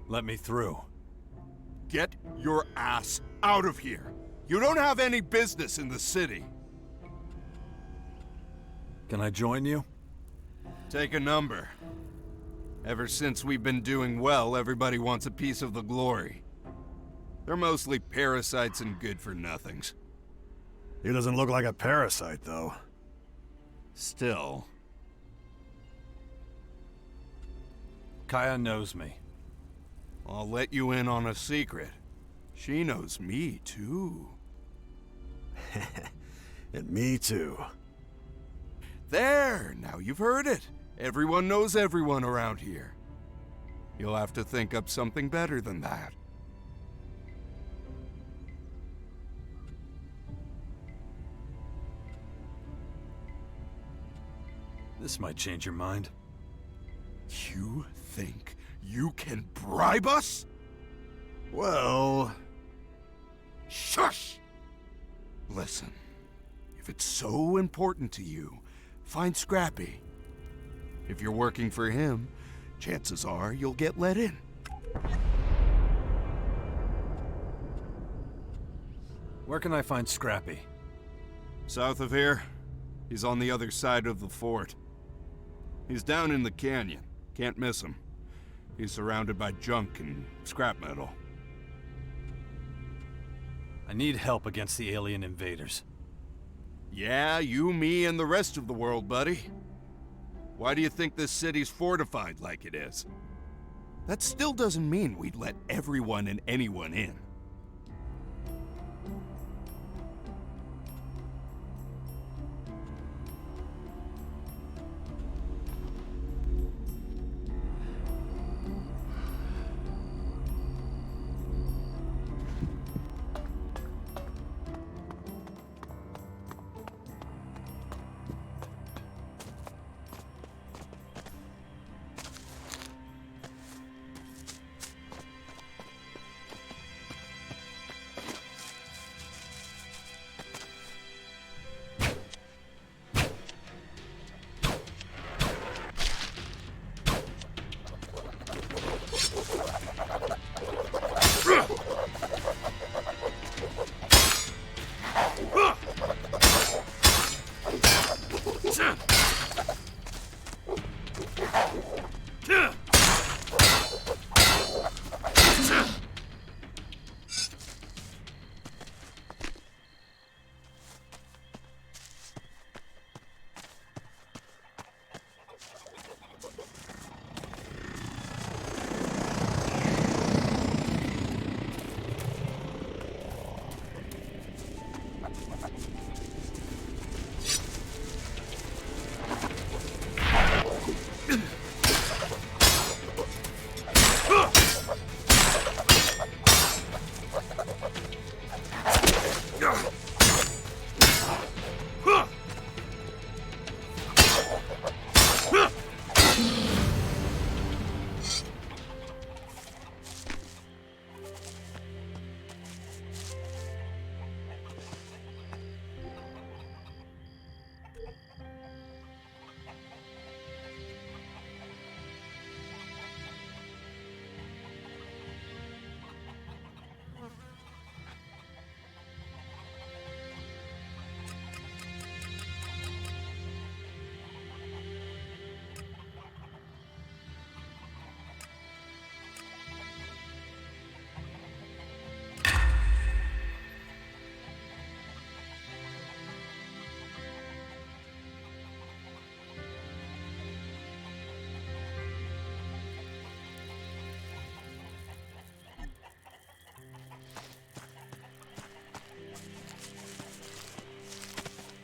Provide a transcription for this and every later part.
Let me through. Get your ass out of here. You don't have any business in the city. Can I join you? Take a number. Ever since we've been doing well, everybody wants a piece of the glory. They're mostly parasites and good-for-nothings. He doesn't look like a parasite, though. Still. Kaya knows me. I'll let you in on a secret. She knows me, too. And me too. There! Now you've heard it. Everyone knows everyone around here. You'll have to think up something better than that. This might change your mind. You think you can bribe us? Well... Shush! Listen, if it's so important to you, find Scrappy. If you're working for him, chances are you'll get let in. Where can I find Scrappy? South of here. He's on the other side of the fort. He's down in the canyon. Can't miss him. He's surrounded by junk and scrap metal. I need help against the alien invaders. Yeah, you, me, and the rest of the world, buddy. Why do you think this city's fortified like it is? That still doesn't mean we'd let everyone and anyone in.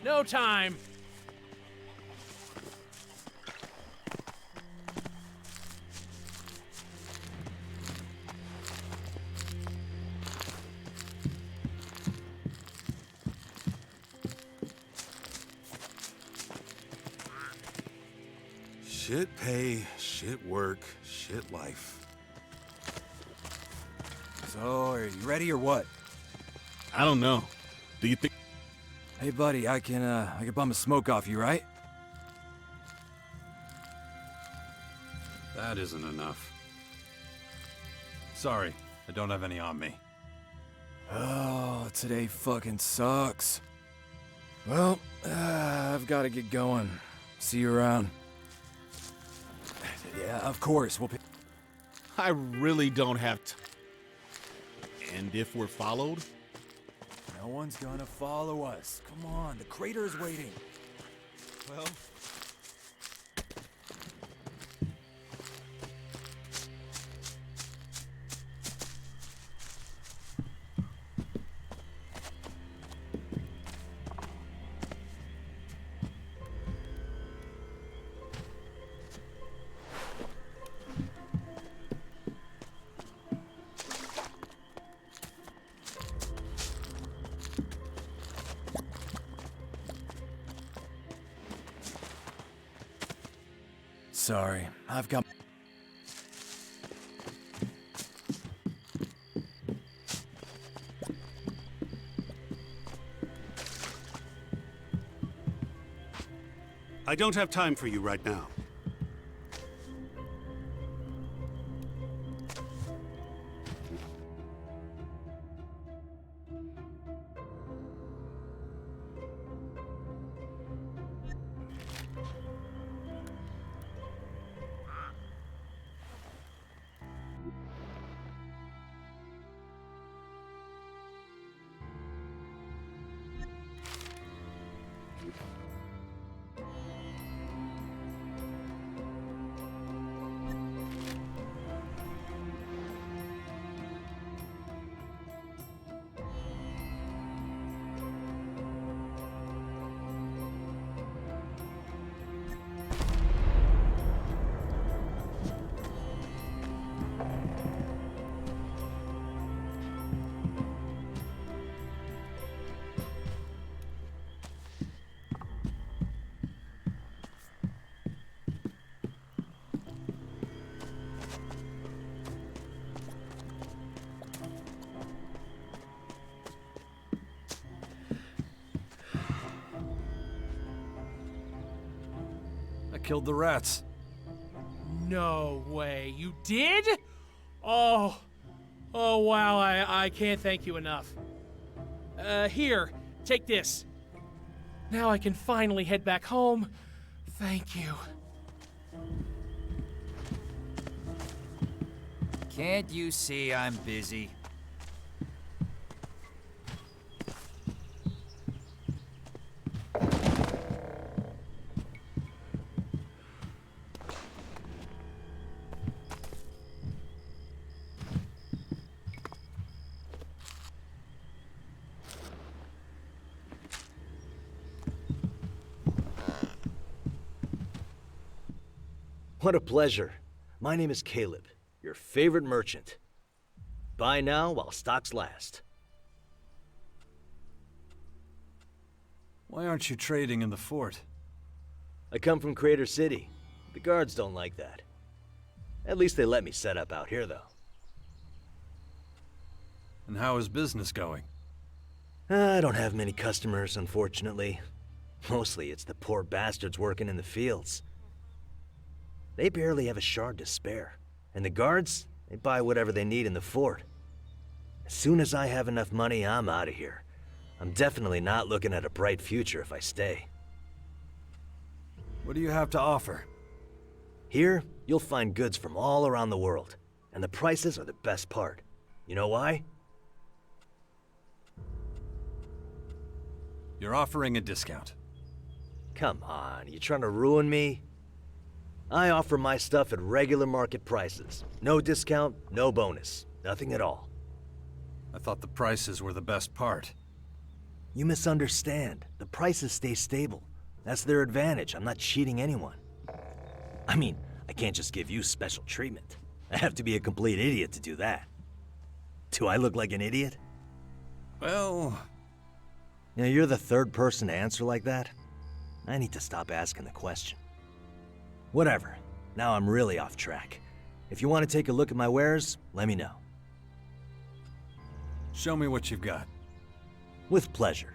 No time! Shit pay, shit work, shit life. So, are you ready or what? I don't know. Do you think... Hey buddy, I can bum a smoke off you, right? That isn't enough. Sorry, I don't have any on me. Oh, today fucking sucks. Well, I've got to get going. See you around. Yeah, of course, we'll I really don't have And if we're followed? No one's gonna follow us. Come on, the crater's waiting. Well... Sorry, I've got... I don't have time for you right now. I killed the rats. No way. You did? Oh. Oh, wow. I can't thank you enough. Here. Take this. Now I can finally head back home. Thank you. Can't you see I'm busy? What a pleasure. My name is Caleb, your favorite merchant. Buy now while stocks last. Why aren't you trading in the fort? I come from Crater City. The guards don't like that. At least they let me set up out here, though. And how is business going? I don't have many customers, unfortunately. Mostly it's the poor bastards working in the fields. They barely have a shard to spare. And the guards, they buy whatever they need in the fort. As soon as I have enough money, I'm out of here. I'm definitely not looking at a bright future if I stay. What do you have to offer? Here, you'll find goods from all around the world. And the prices are the best part. You know why? You're offering a discount. Come on, you trying to ruin me? I offer my stuff at regular market prices. No discount, no bonus. Nothing at all. I thought the prices were the best part. You misunderstand. The prices stay stable. That's their advantage. I'm not cheating anyone. I mean, I can't just give you special treatment. I have to be a complete idiot to do that. Do I look like an idiot? Well... You know, you're the third person to answer like that. I need to stop asking the question. Whatever. Now I'm really off track. If you want to take a look at my wares, let me know. Show me what you've got. With pleasure.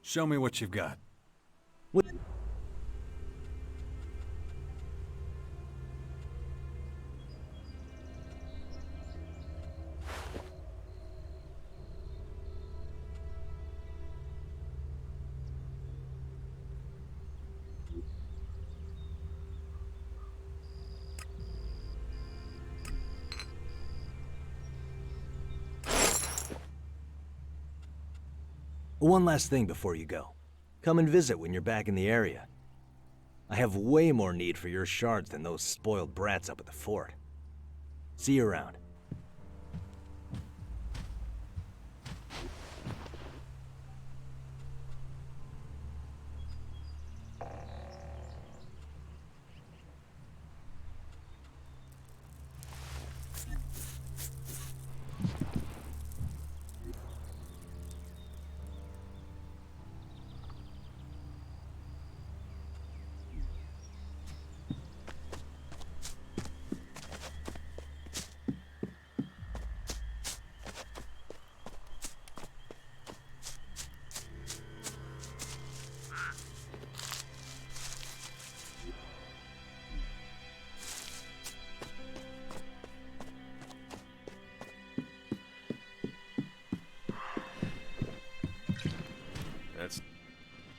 Show me what you've got. One last thing before you go. Come and visit when you're back in the area. I have way more need for your shards than those spoiled brats up at the fort. See you around.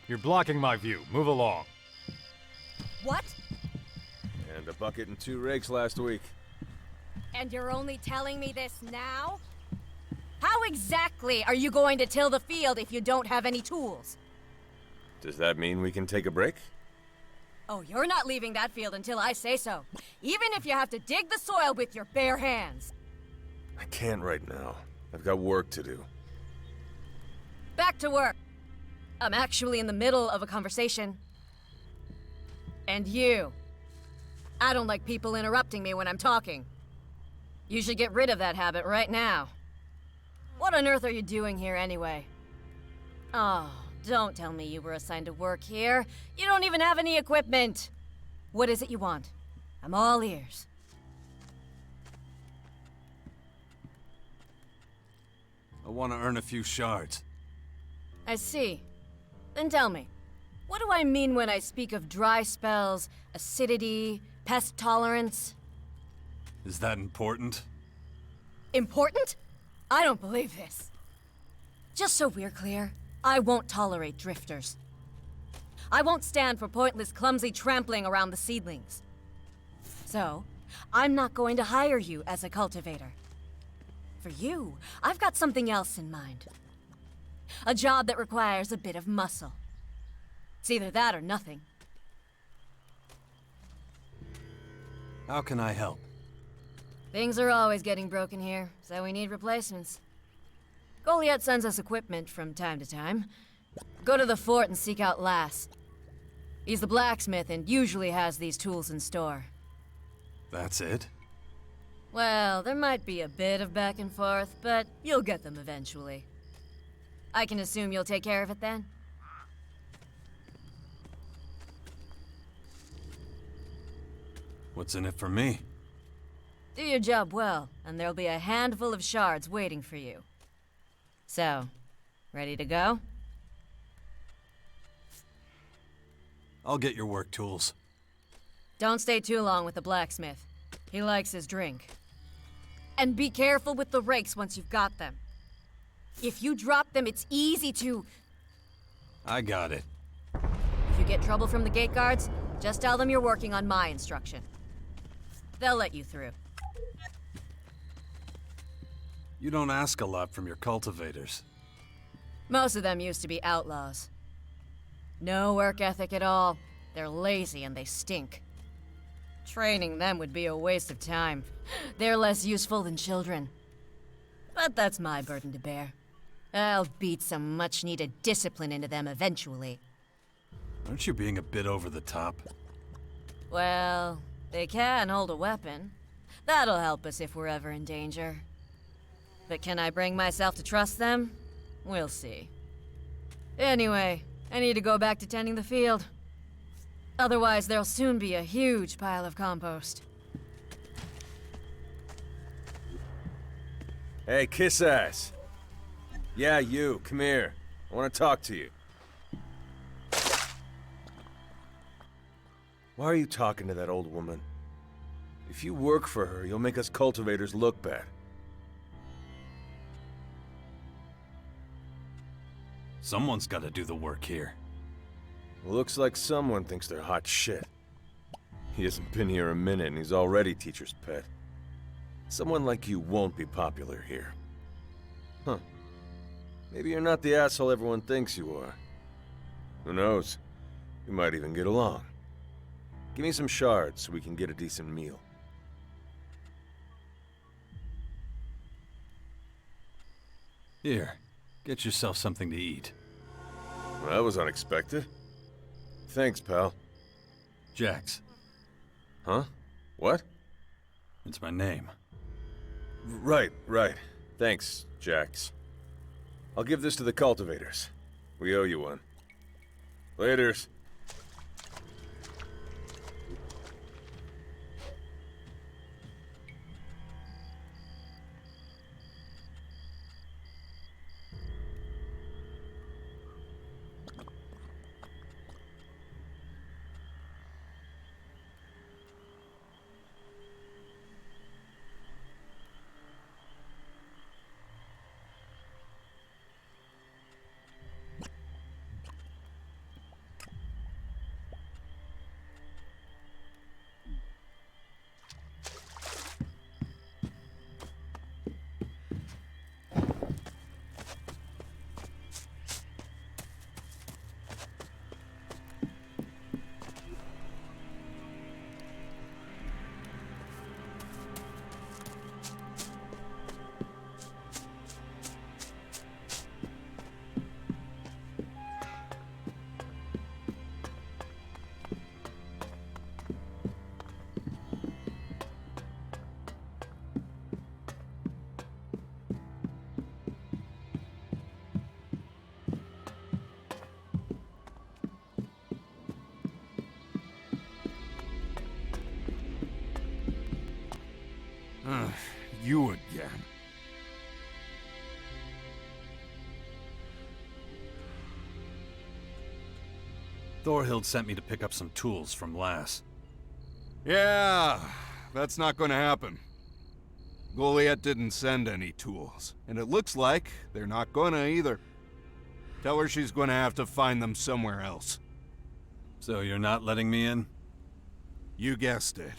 You're blocking my view. Move along. What? And a bucket and 2 rakes last week. And you're only telling me this now? How exactly are you going to till the field if you don't have any tools? Does that mean we can take a break? Oh, you're not leaving that field until I say so. Even if you have to dig the soil with your bare hands. I can't right now. I've got work to do. Back to work. I'm actually in the middle of a conversation. And you. I don't like people interrupting me when I'm talking. You should get rid of that habit right now. What on earth are you doing here anyway? Oh, don't tell me you were assigned to work here. You don't even have any equipment. What is it you want? I'm all ears. I want to earn a few shards. I see. Then tell me, what do I mean when I speak of dry spells, acidity, pest tolerance? Is that important? Important? I don't believe this. Just so we're clear, I won't tolerate drifters. I won't stand for pointless, clumsy trampling around the seedlings. So, I'm not going to hire you as a cultivator. For you, I've got something else in mind. A job that requires a bit of muscle. It's either that or nothing. How can I help? Things are always getting broken here, so we need replacements. Goliath sends us equipment from time to time. Go to the fort and seek out Lass. He's the blacksmith and usually has these tools in store. That's it? Well, there might be a bit of back and forth, but you'll get them eventually. I can assume you'll take care of it then? What's in it for me? Do your job well, and there'll be a handful of shards waiting for you. So, ready to go? I'll get your work tools. Don't stay too long with the blacksmith. He likes his drink. And be careful with the rakes once you've got them. If you drop them, it's easy to... I got it. If you get trouble from the gate guards, just tell them you're working on my instruction. They'll let you through. You don't ask a lot from your cultivators. Most of them used to be outlaws. No work ethic at all. They're lazy and they stink. Training them would be a waste of time. They're less useful than children. But that's my burden to bear. I'll beat some much-needed discipline into them eventually. Aren't you being a bit over the top? Well, they can hold a weapon. That'll help us if we're ever in danger. But can I bring myself to trust them? We'll see. Anyway, I need to go back to tending the field. Otherwise, there'll soon be a huge pile of compost. Hey, kiss ass. Yeah, you, come here. I want to talk to you. Why are you talking to that old woman? If you work for her, you'll make us cultivators look bad. Someone's got to do the work here. Looks like someone thinks they're hot shit. He hasn't been here a minute and he's already teacher's pet. Someone like you won't be popular here. Huh. Maybe you're not the asshole everyone thinks you are. Who knows? We might even get along. Give me some shards so we can get a decent meal. Here, get yourself something to eat. Well, that was unexpected. Thanks, pal. Jax. Huh? What? It's my name. Right. Thanks, Jax. I'll give this to the cultivators. We owe you one. Laters. You again. Thorhild sent me to pick up some tools from Lass. Yeah, that's not gonna happen. Goliath didn't send any tools, and it looks like they're not gonna either. Tell her she's gonna have to find them somewhere else. So you're not letting me in? You guessed it.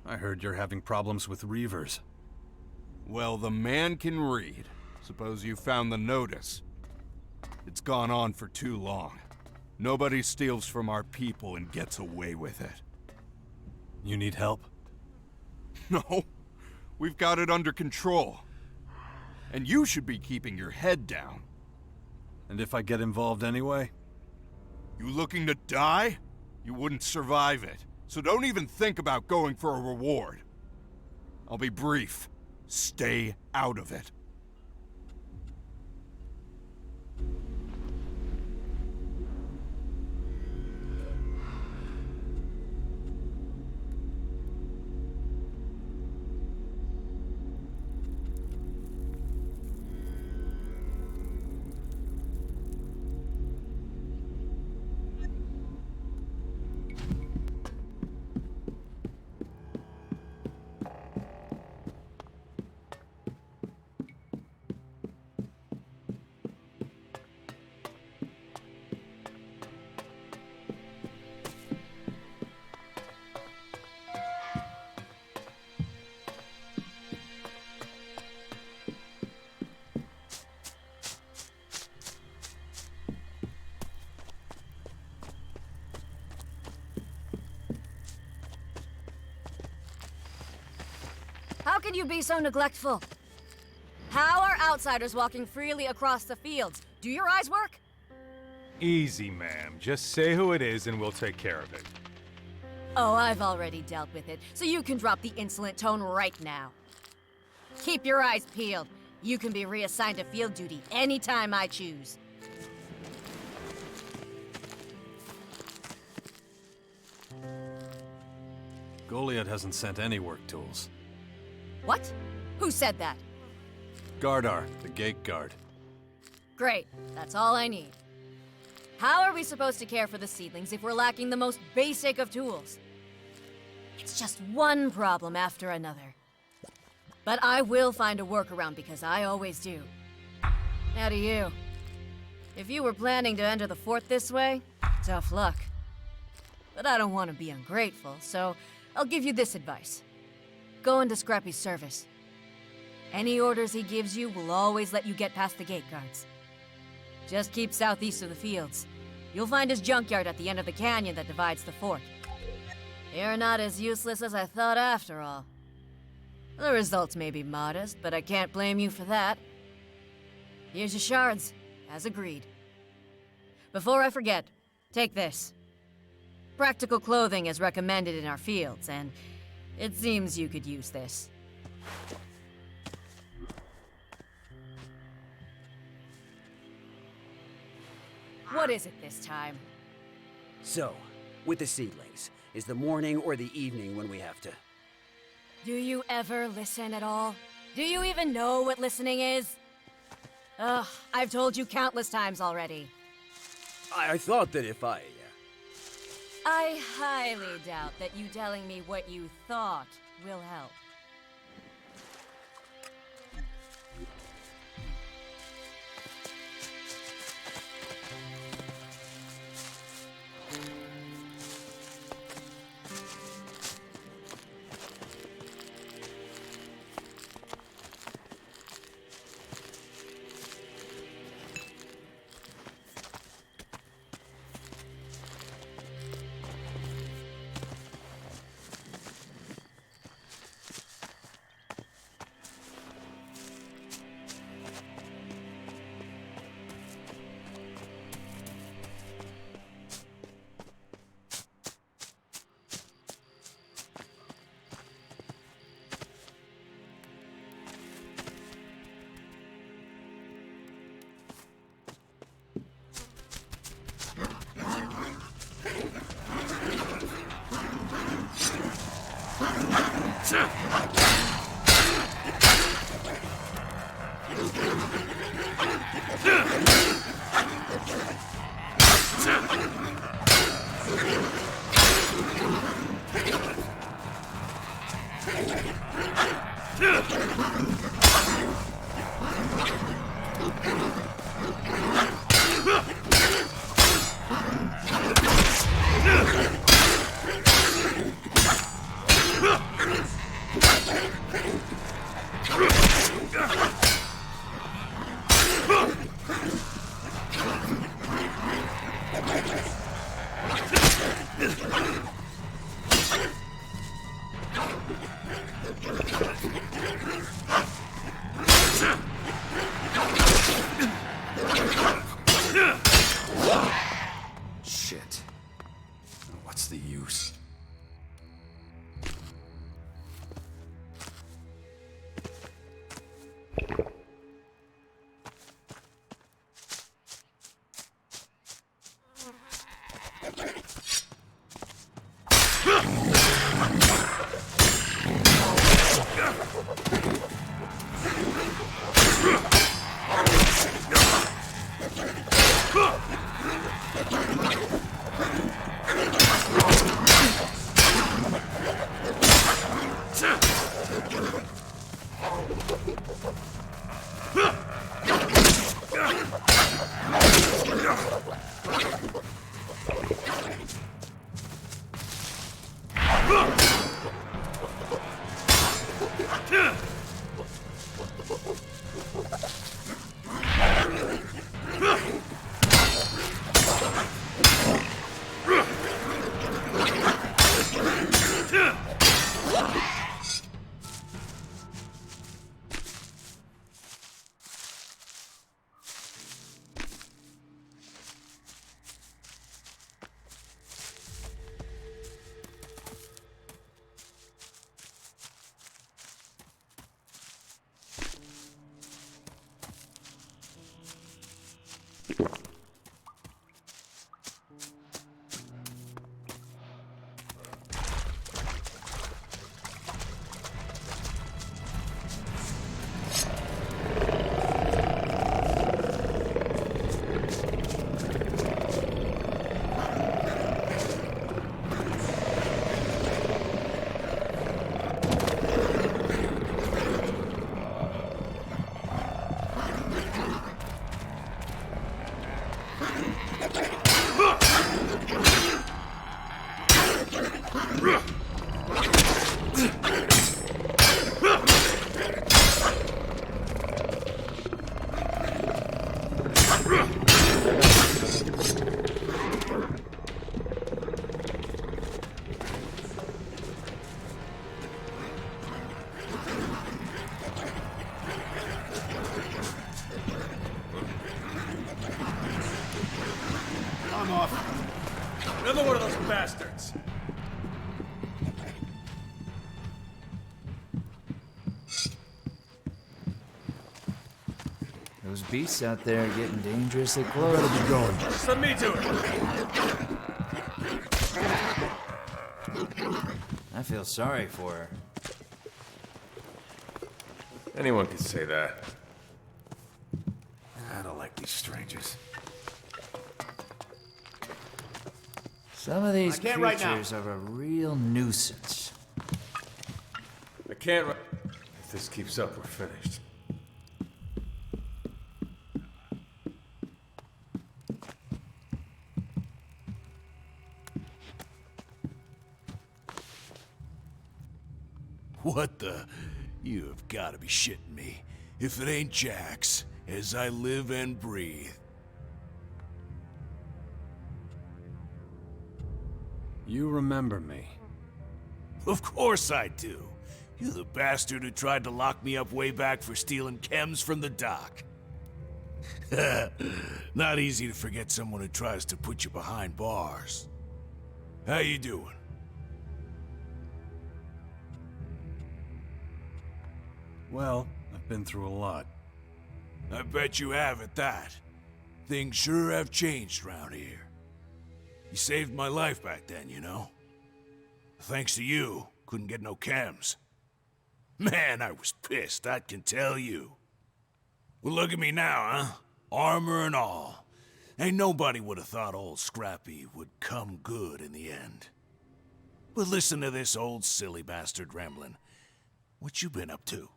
I heard you're having problems with Reavers. Well, the man can read. Suppose you found the notice. It's gone on for too long. Nobody steals from our people and gets away with it. You need help? No, we've got it under control. And you should be keeping your head down. And if I get involved anyway? You looking to die? You wouldn't survive it. So don't even think about going for a reward. I'll be brief. Stay out of it. How can you be so neglectful? How are outsiders walking freely across the fields? Do your eyes work? Easy, ma'am. Just say who it is and we'll take care of it. Oh, I've already dealt with it, so you can drop the insolent tone right now. Keep your eyes peeled. You can be reassigned to field duty anytime I choose. Goliath hasn't sent any work tools. What? Who said that? Gardar, the gate guard. Great. That's all I need. How are we supposed to care for the seedlings if we're lacking the most basic of tools? It's just one problem after another. But I will find a workaround because I always do. Now to you. If you were planning to enter the fort this way, tough luck. But I don't want to be ungrateful, so I'll give you this advice. Go into Scrappy's service. Any orders he gives you will always let you get past the gate guards. Just keep southeast of the fields. You'll find his junkyard at the end of the canyon that divides the fort. You're not as useless as I thought after all. The results may be modest, but I can't blame you for that. Here's your shards, as agreed. Before I forget, take this. Practical clothing is recommended in our fields, and it seems you could use this. What is it this time? So, with the seedlings, is the morning or the evening when we have to? Do you ever listen at all? Do you even know what listening is? Ugh, I've told you countless times already. I thought that if I highly doubt that you telling me what you thought will help. Shit. What's the use? Another one of those bastards! Those beasts out there are getting dangerously close. Where are you going? Send me to it! I feel sorry for her. Anyone could say that. I don't like these strangers. Some of these can't right now. creatures are a real nuisance. I can't. If this keeps up, we're finished. What the? You have got to be shitting me. If it ain't Jax, as I live and breathe. You remember me. Of course I do. You're the bastard who tried to lock me up way back for stealing chems from the dock. Not easy to forget someone who tries to put you behind bars. How you doing? Well, I've been through a lot. I bet you have at that. Things sure have changed around here. You saved my life back then, you know? Thanks to you, couldn't get no chems. Man, I was pissed, I can tell you. Well, look at me now, huh? Armor and all. Ain't nobody would have thought old Scrappy would come good in the end. But listen to this old silly bastard rambling. What you been up to?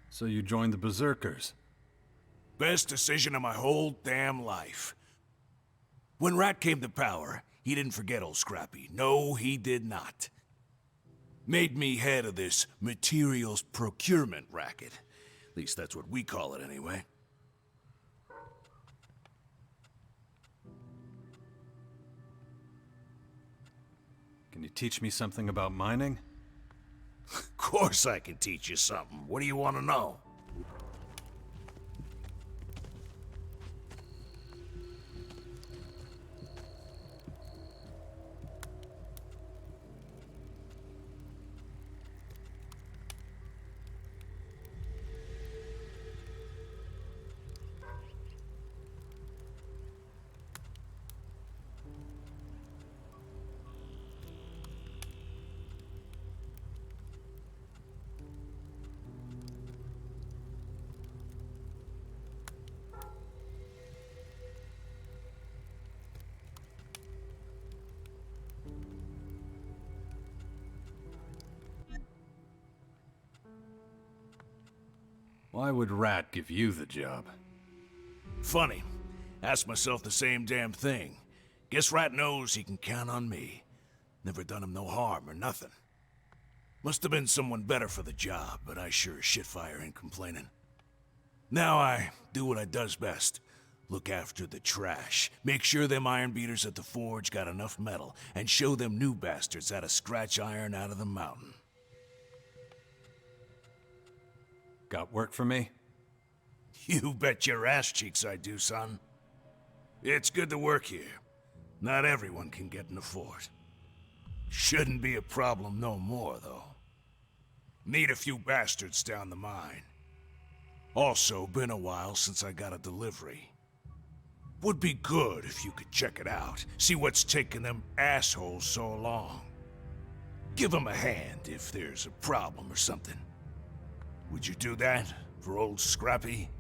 So you joined the Berserkers? Best decision of my whole damn life. When Rat came to power, he didn't forget old Scrappy. No, he did not. Made me head of this materials procurement racket. At least that's what we call it anyway. Can you teach me something about mining? Of course I can teach you something. What do you want to know? Why would Rat give you the job? Funny. Ask myself the same damn thing. Guess Rat knows he can count on me. Never done him no harm or nothing. Must have been someone better for the job, but I sure as shitfire ain't complaining. Now I do what I does best. Look after the trash. Make sure them iron beaters at the forge got enough metal, and show them new bastards how to scratch iron out of the mountain. Got work for me? You bet your ass cheeks I do, son. It's good to work here. Not everyone can get in the fort. Shouldn't be a problem no more, though. Need a few bastards down the mine. Also, been a while since I got a delivery. Would be good if you could check it out. See what's taking them assholes so long. Give them a hand if there's a problem or something. Would you do that for old Scrappy?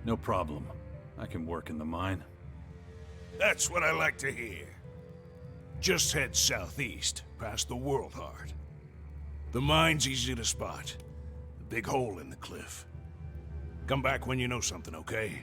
No problem. I can work in the mine. That's what I like to hear. Just head southeast, past the World Heart. The mine's easy to spot. The big hole in the cliff. Come back when you know something, okay?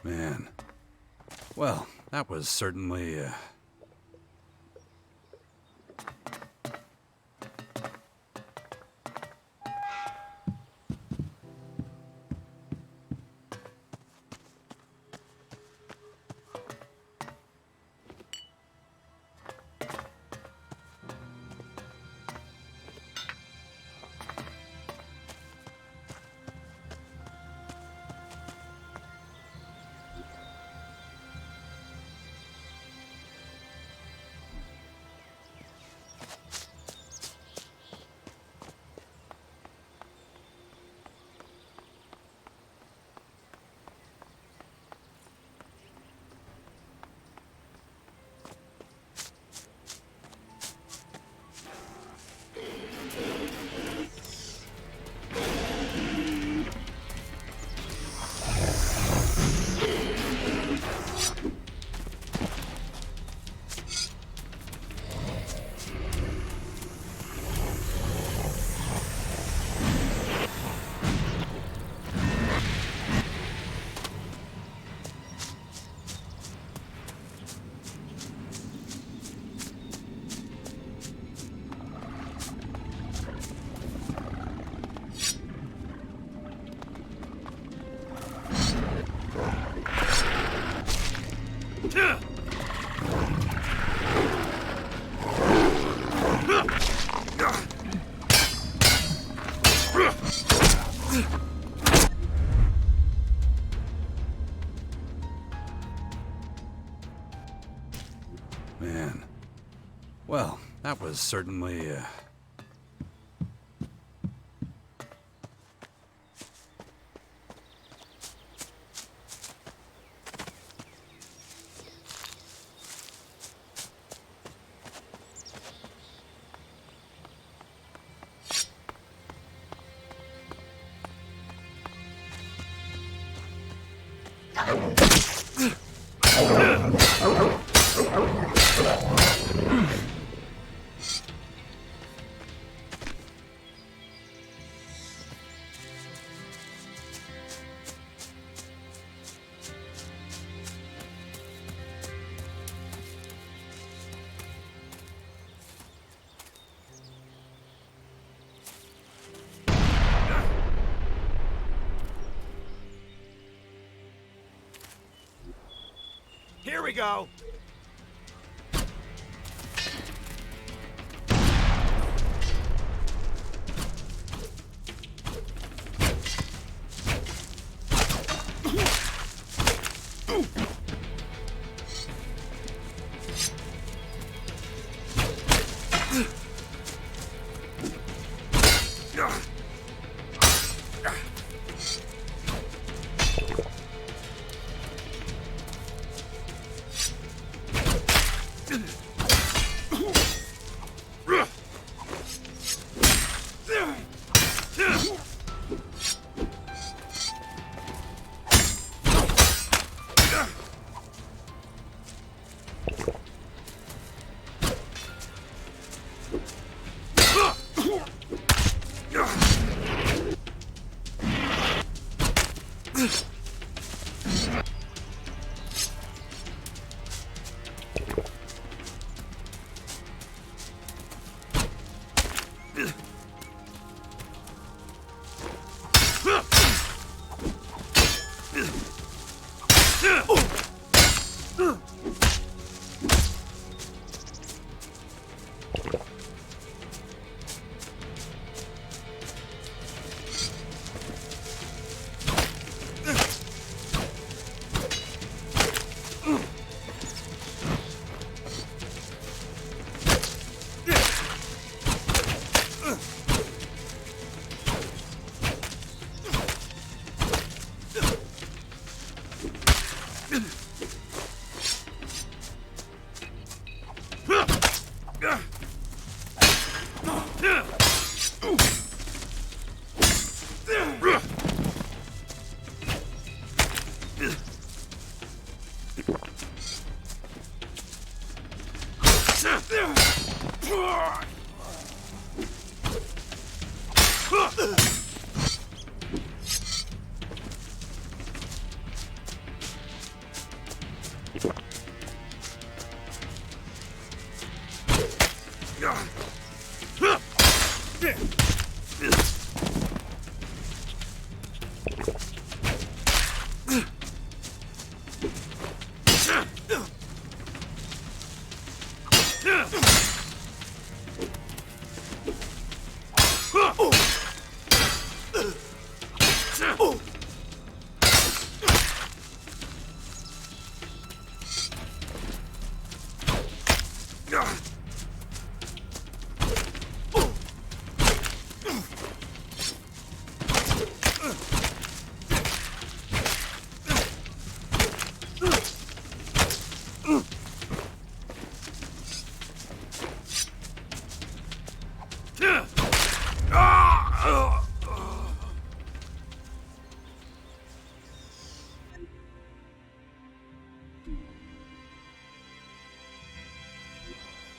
Man. Well, that was certainly, man. Well, that was certainly, Here we go!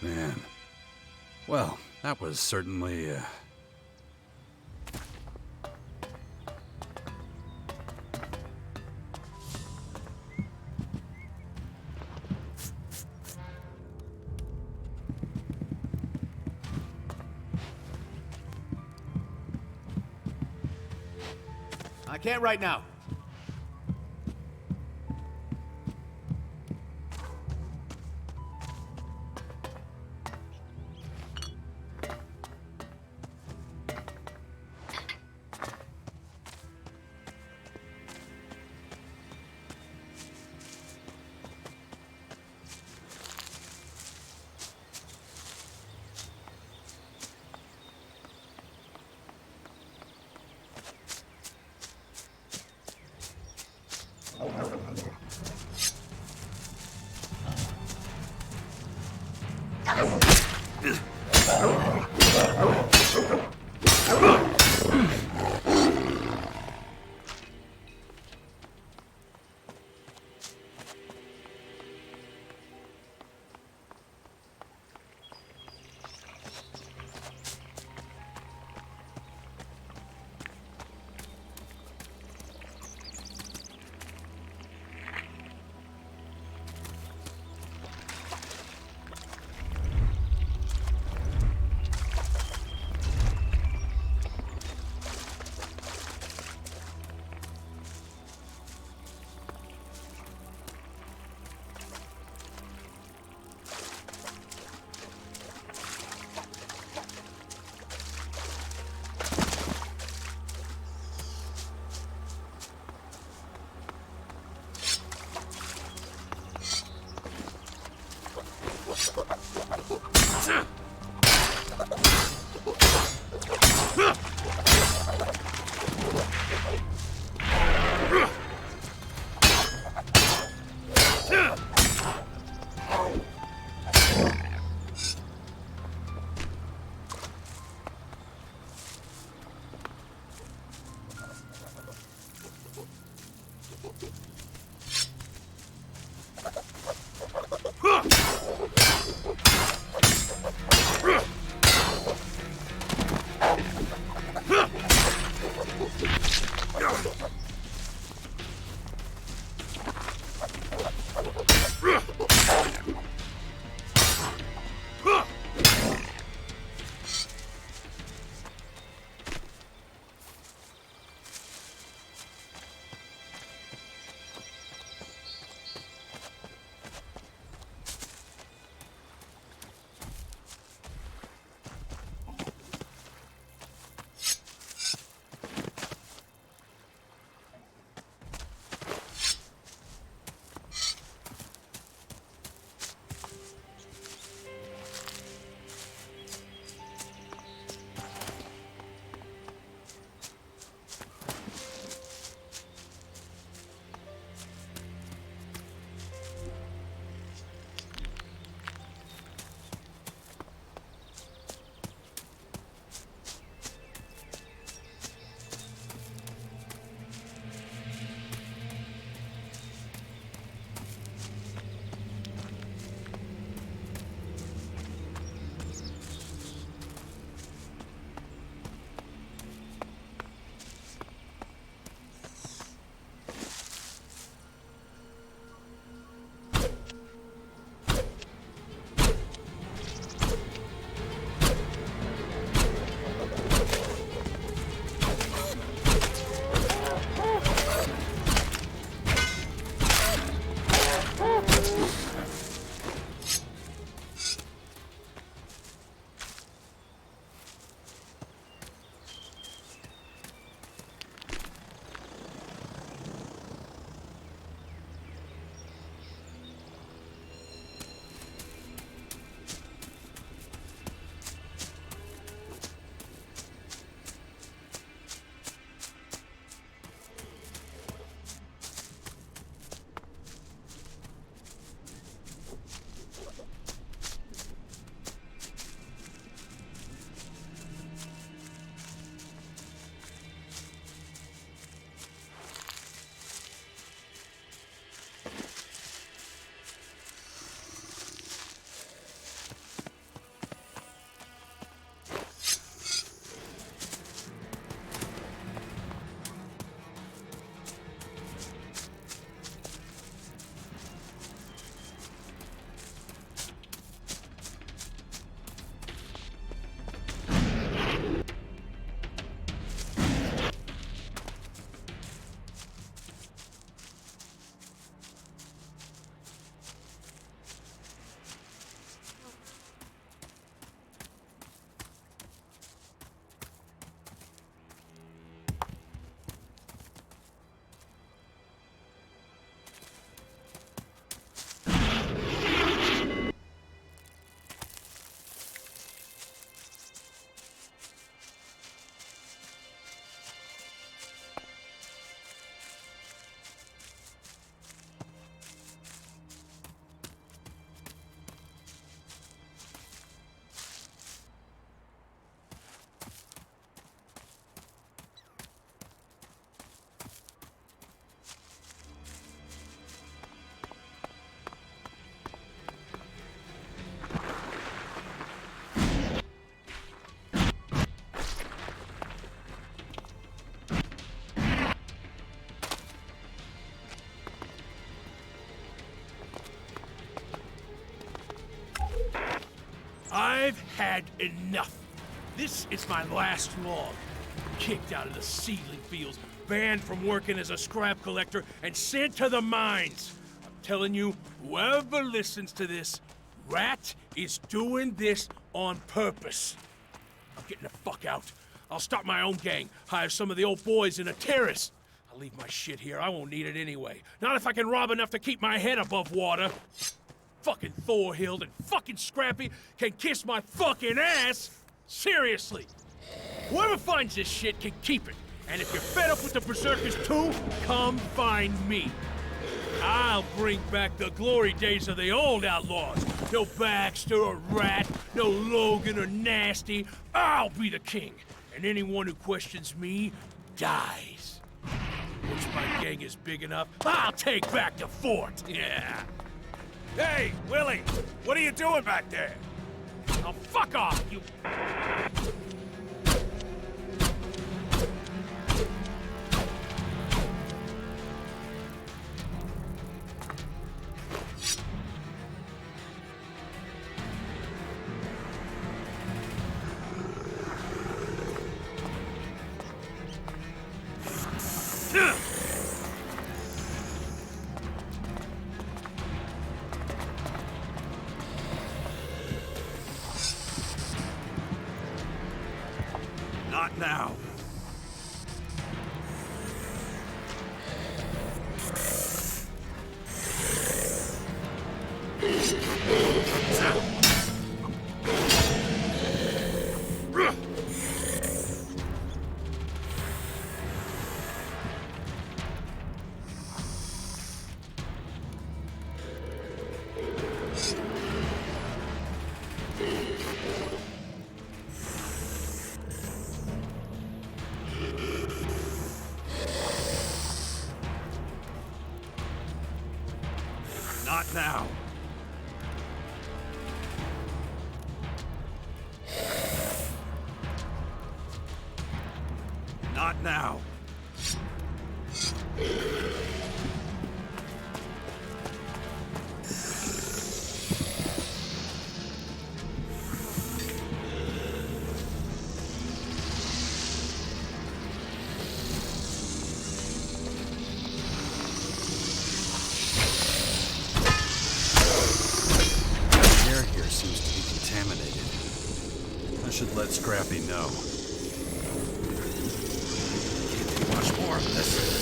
Man. Well, that was certainly, I can't right now. I've had enough. This is my last log. Kicked out of the seedling fields, banned from working as a scrap collector, and sent to the mines. I'm telling you, whoever listens to this, Rat is doing this on purpose. I'm getting the fuck out. I'll start my own gang, hire some of the old boys in a terrace. I'll leave my shit here. I won't need it anyway. Not if I can rob enough to keep my head above water. Fucking Thorhild and fucking Scrappy can kiss my fucking ass. Seriously. Whoever finds this shit can keep it. And if you're fed up with the Berserkers too, come find me. I'll bring back the glory days of the old outlaws. No Baxter or Rat, no Logan or Nasty. I'll be the king. And anyone who questions me dies. Once my gang is big enough, I'll take back the fort. Yeah. Hey, Willie! What are you doing back there? Oh, fuck off, you... Not now. Not now. Not now. I should let Scrappy know. Can't do much more of this.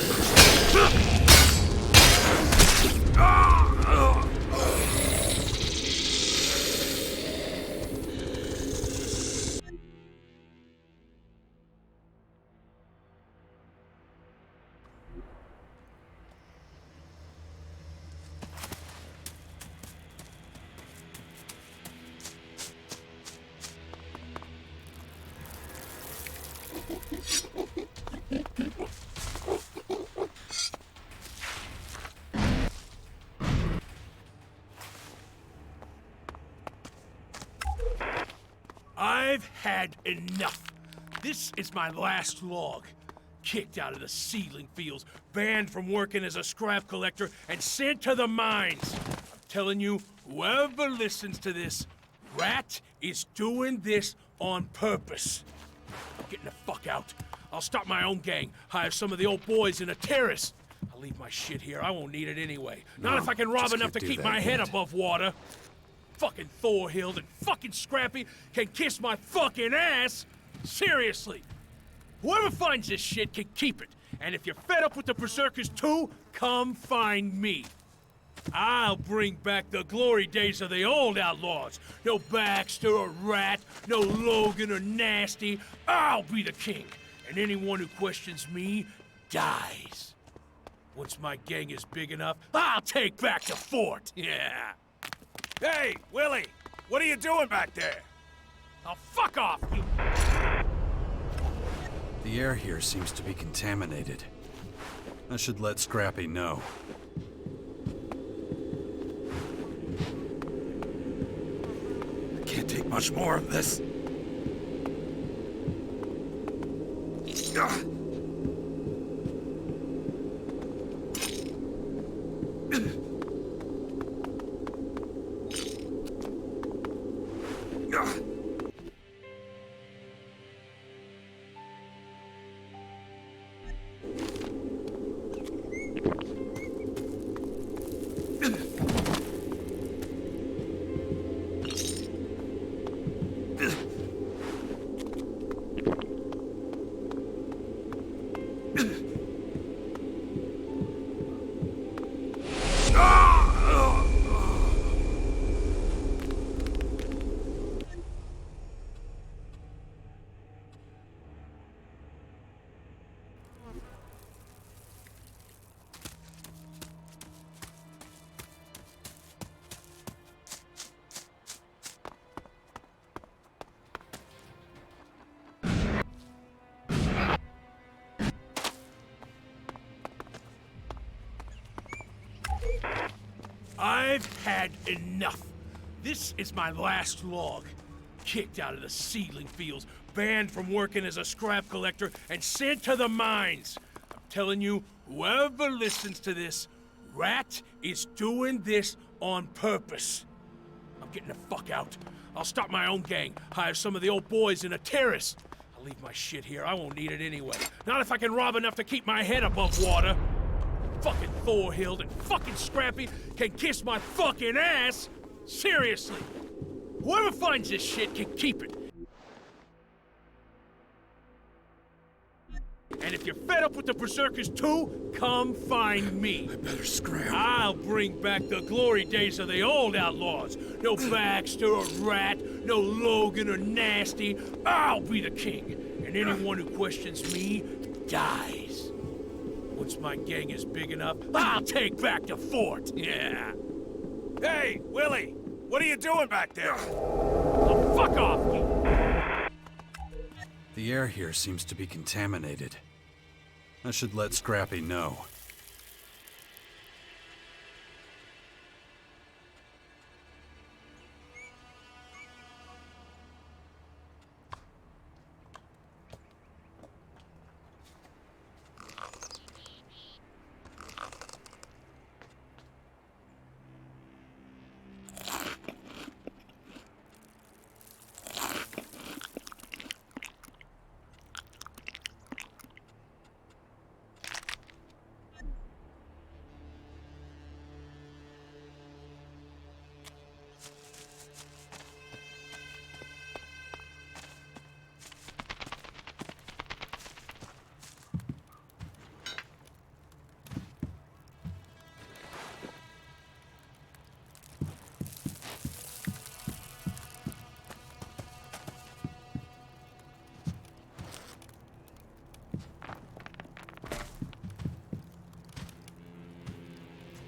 I've had enough. This is my last log. Kicked out of the seedling fields, banned from working as a scrap collector, and sent to the mines. I'm telling you, whoever listens to this, Rat is doing this on purpose. I'm getting the fuck out. I'll start my own gang, hire some of the old boys in a terrace. I'll leave my shit here. I won't need it anyway. Not if I can rob enough to keep my head above water. Fucking Thorhild and fucking Scrappy can kiss my fucking ass. Seriously. Whoever finds this shit can keep it. And if you're fed up with the Berserkers too, come find me. I'll bring back the glory days of the old outlaws. No Baxter or Rat, no Logan or Nasty. I'll be the king. And anyone who questions me dies. Once my gang is big enough, I'll take back the fort. Yeah. Hey, Willie! What are you doing back there? Oh, fuck off, you... The air here seems to be contaminated. I should let Scrappy know. Can't take much more of this. I've had enough. This is my last log. Kicked out of the seedling fields, banned from working as a scrap collector, and sent to the mines. I'm telling you, whoever listens to this, Rat is doing this on purpose. I'm getting the fuck out. I'll start my own gang, hire some of the old boys in a terrace. I'll leave my shit here. I won't need it anyway. Not if I can rob enough to keep my head above water. Fucking Thorhild and fucking Scrappy can kiss my fucking ass! Seriously! Whoever finds this shit can keep it. And if you're fed up with the Berserkers too, come find me. I better scram. I'll bring back the glory days of the old outlaws. No Baxter or Rat, no Logan or Nasty. I'll be the king. And anyone who questions me dies. Once my gang is big enough, I'll take back the fort. Yeah. Hey, Willie! What are you doing back there? Oh, fuck off, you! The air here seems to be contaminated. I should let Scrappy know.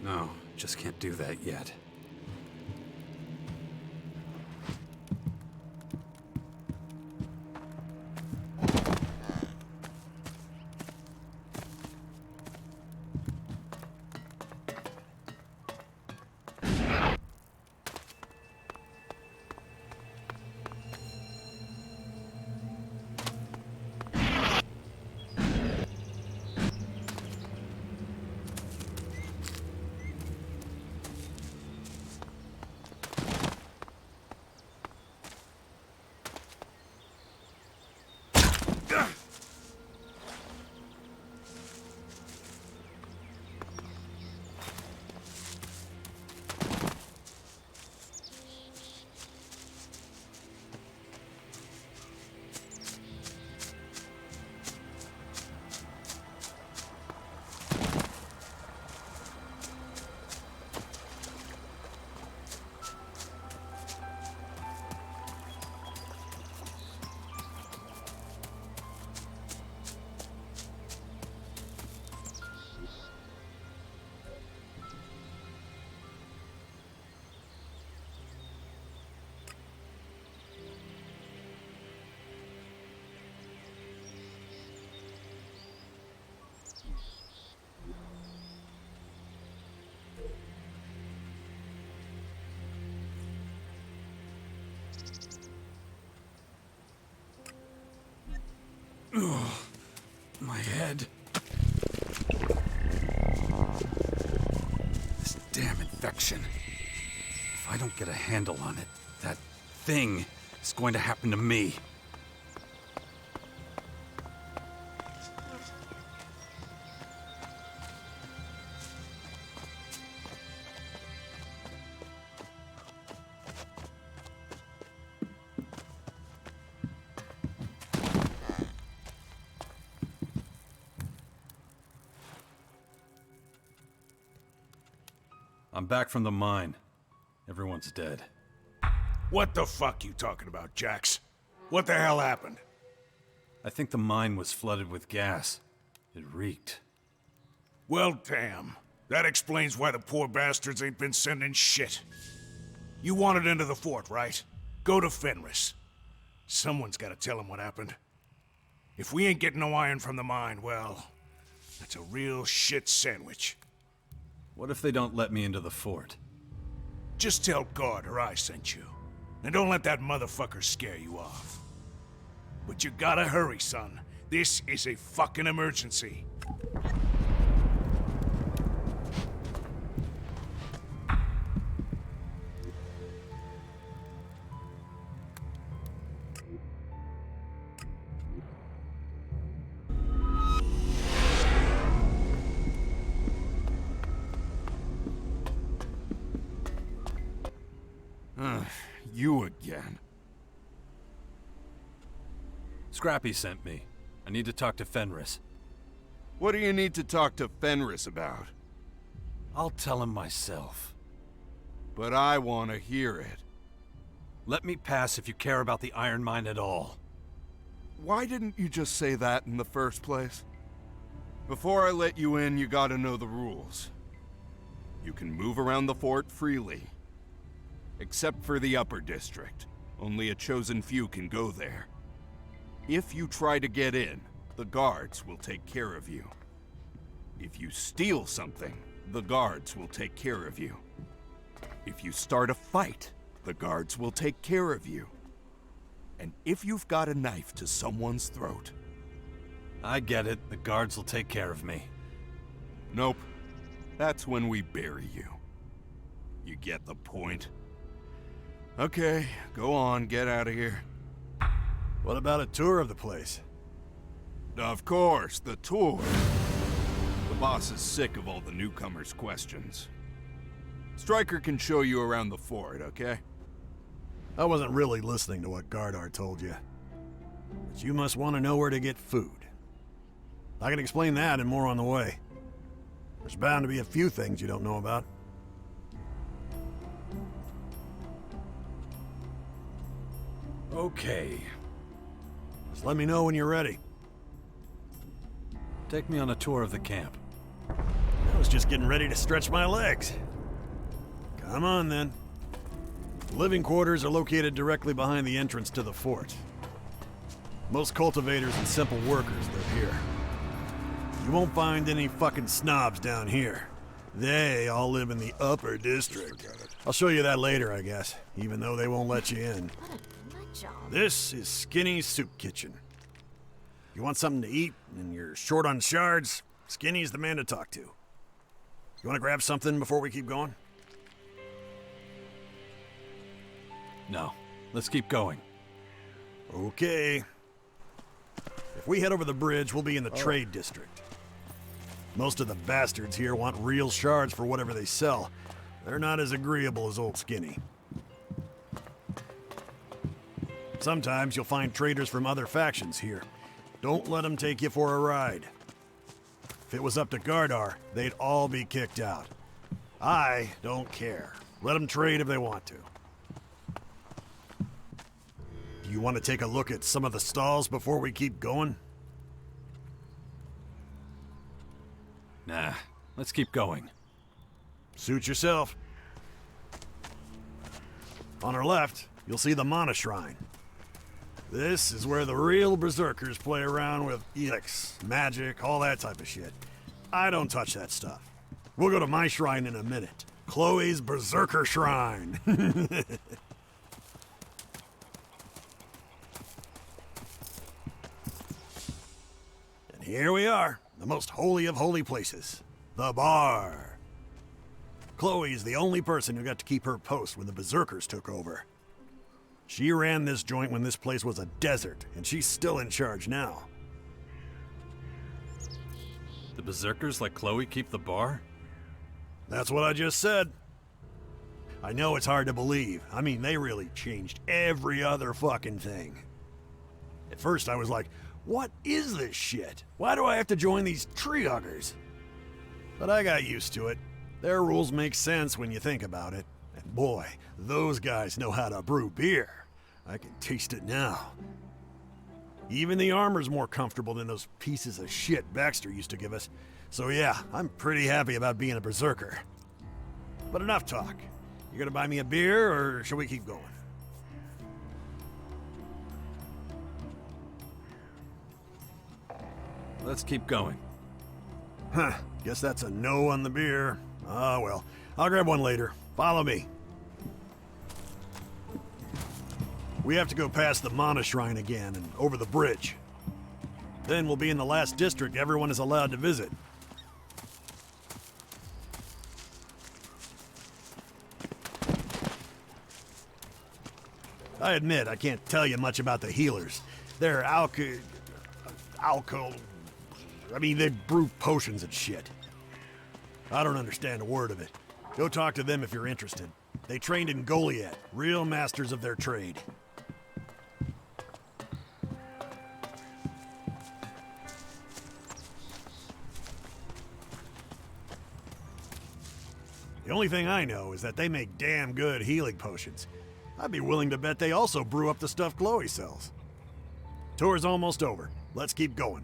No, just can't do that yet. Ugh, my head. This damn infection. If I don't get a handle on it, that thing is going to happen to me. I'm back from the mine. Everyone's dead. What the fuck you talking about, Jax? What the hell happened? I think the mine was flooded with gas. It reeked. Well, damn. That explains why the poor bastards ain't been sending shit. You wanted into the fort, right? Go to Fenris. Someone's gotta tell him what happened. If we ain't getting no iron from the mine, well, that's a real shit sandwich. What if they don't let me into the fort? Just tell Garder I sent you. And don't let that motherfucker scare you off. But you gotta hurry, son. This is a fucking emergency. You again. Scrappy sent me. I need to talk to Fenris. What do you need to talk to Fenris about? I'll tell him myself. But I want to hear it. Let me pass if you care about the iron mine at all. Why didn't you just say that in the first place? Before I let you in, you gotta know the rules. You can move around the fort freely. Except for the upper district. Only a chosen few can go there. If you try to get in, the guards will take care of you. If you steal something, the guards will take care of you. If you start a fight, the guards will take care of you. And if you've got a knife to someone's throat... I get it. The guards will take care of me. Nope. That's when we bury you. You get the point? Okay, go on, get out of here. What about a tour of the place? Of course, the tour. The boss is sick of all the newcomers' questions. Stryker can show you around the fort, okay? I wasn't really listening to what Gardar told you. But you must want to know where to get food. I can explain that and more on the way. There's bound to be a few things you don't know about. Okay. Just let me know when you're ready. Take me on a tour of the camp. I was just getting ready to stretch my legs. Come on, then. The living quarters are located directly behind the entrance to the fort. Most cultivators and simple workers live here. You won't find any fucking snobs down here. They all live in the upper district. I'll show you that later, I guess, even though they won't let you in. This is Skinny's Soup Kitchen. You want something to eat and you're short on shards, Skinny's the man to talk to. You want to grab something before we keep going? No. Let's keep going. Okay. If we head over the bridge, we'll be in the trade district. Most of the bastards here want real shards for whatever they sell. They're not as agreeable as old Skinny. Sometimes you'll find traders from other factions here. Don't let them take you for a ride. If it was up to Gardar, they'd all be kicked out. I don't care. Let them trade if they want to. Do you want to take a look at some of the stalls before we keep going? Nah, let's keep going. Suit yourself. On our left, you'll see the Mana Shrine. This is where the real Berserkers play around with ELEX, magic, all that type of shit. I don't touch that stuff. We'll go to my shrine in a minute. Chloe's Berserker Shrine. And here we are, the most holy of holy places, the bar. Chloe's the only person who got to keep her post when the Beserkers took over. She ran this joint when this place was a desert, and she's still in charge now. The Berserkers let Chloe keep the bar? That's what I just said. I know it's hard to believe. I mean, they really changed every other fucking thing. At first I was like, what is this shit? Why do I have to join these tree huggers? But I got used to it. Their rules make sense when you think about it. And boy, those guys know how to brew beer. I can taste it now. Even the armor's more comfortable than those pieces of shit Baxter used to give us. So yeah, I'm pretty happy about being a berserker. But enough talk. You gonna buy me a beer, or shall we keep going? Let's keep going. Huh, guess that's a no on the beer. Ah, well, I'll grab one later. Follow me. We have to go past the Mana Shrine again and over the bridge. Then we'll be in the last district everyone is allowed to visit. I admit I can't tell you much about the healers. They're they brew potions and shit. I don't understand a word of it. Go talk to them if you're interested. They trained in Goliath, real masters of their trade. The only thing I know is that they make damn good healing potions. I'd be willing to bet they also brew up the stuff Chloe sells. Tour's almost over. Let's keep going.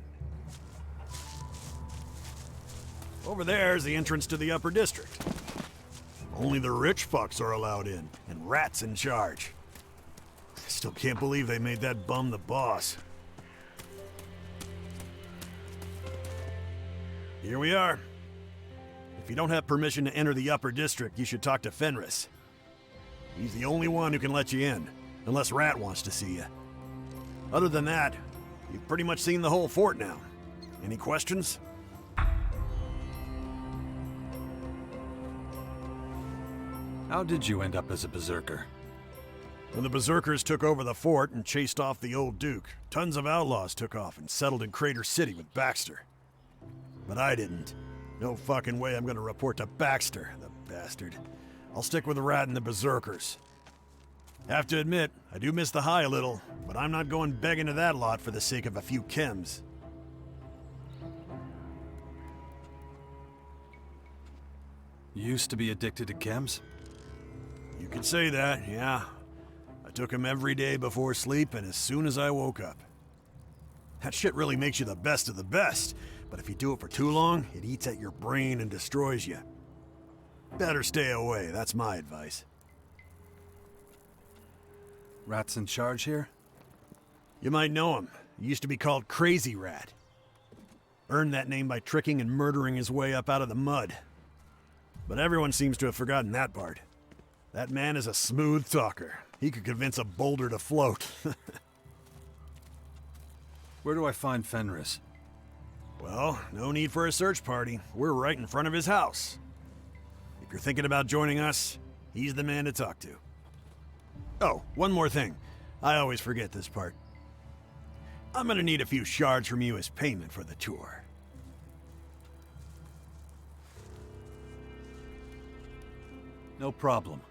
Over there's the entrance to the upper district. Only the rich fucks are allowed in, and Rat's in charge. I still can't believe they made that bum the boss. Here we are. If you don't have permission to enter the upper district, you should talk to Fenris. He's the only one who can let you in, unless Rat wants to see you. Other than that, you've pretty much seen the whole fort now. Any questions? How did you end up as a berserker? When the Beserkers took over the fort and chased off the old Duke, tons of outlaws took off and settled in Crater City with Baxter. But I didn't. No fucking way I'm gonna report to Baxter, the bastard. I'll stick with the Rat and the Beserkers. Have to admit, I do miss the high a little, but I'm not going begging to that lot for the sake of a few chems. You used to be addicted to chems? You could say that, yeah. I took them every day before sleep and as soon as I woke up. That shit really makes you the best of the best, but if you do it for too long, it eats at your brain and destroys you. Better stay away, that's my advice. Rat's in charge here? You might know him. He used to be called Crazy Rat. Earned that name by tricking and murdering his way up out of the mud. But everyone seems to have forgotten that part. That man is a smooth talker. He could convince a boulder to float. Where do I find Fenris? Well, no need for a search party. We're right in front of his house. If you're thinking about joining us, he's the man to talk to. Oh, one more thing. I always forget this part. I'm gonna need a few shards from you as payment for the tour. No problem.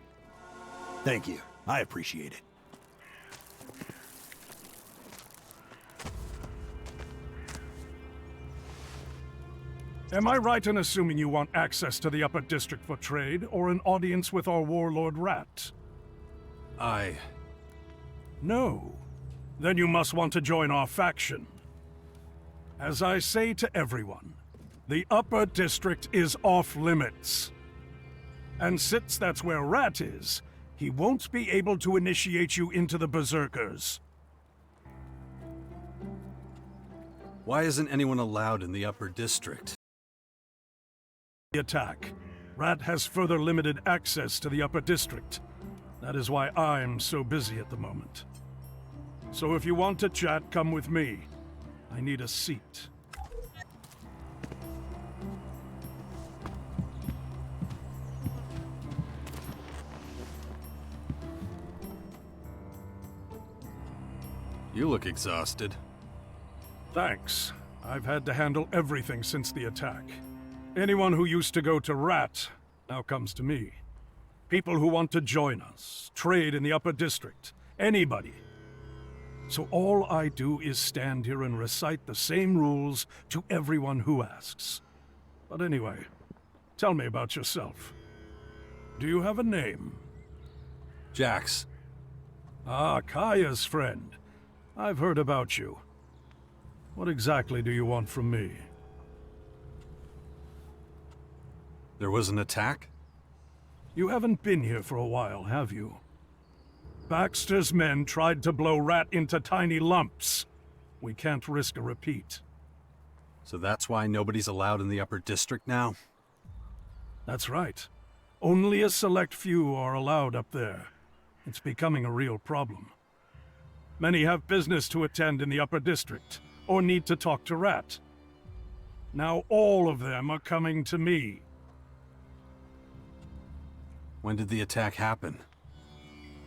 Thank you. I appreciate it. Am I right in assuming you want access to the upper district for trade, or an audience with our warlord Rat? No. Then you must want to join our faction. As I say to everyone, the upper district is off limits. And since that's where Rat is, he won't be able to initiate you into the Berserkers. Why isn't anyone allowed in the upper district? The attack. Rat has further limited access to the upper district. That is why I'm so busy at the moment. So if you want to chat, come with me. I need a seat. You look exhausted. Thanks. I've had to handle everything since the attack. Anyone who used to go to Rat now comes to me. People who want to join us, trade in the upper district, anybody. So all I do is stand here and recite the same rules to everyone who asks. But anyway, Tell me about yourself. Do you have a name? Jax. Ah, Kaya's friend. I've heard about you. What exactly do you want from me? There was an attack? You haven't been here for a while, have you? Baxter's men tried to blow Rat into tiny lumps. We can't risk a repeat. So that's why nobody's allowed in the upper district now? That's right. Only a select few are allowed up there. It's becoming a real problem. Many have business to attend in the upper district, or need to talk to Rat. Now all of them are coming to me. When did the attack happen?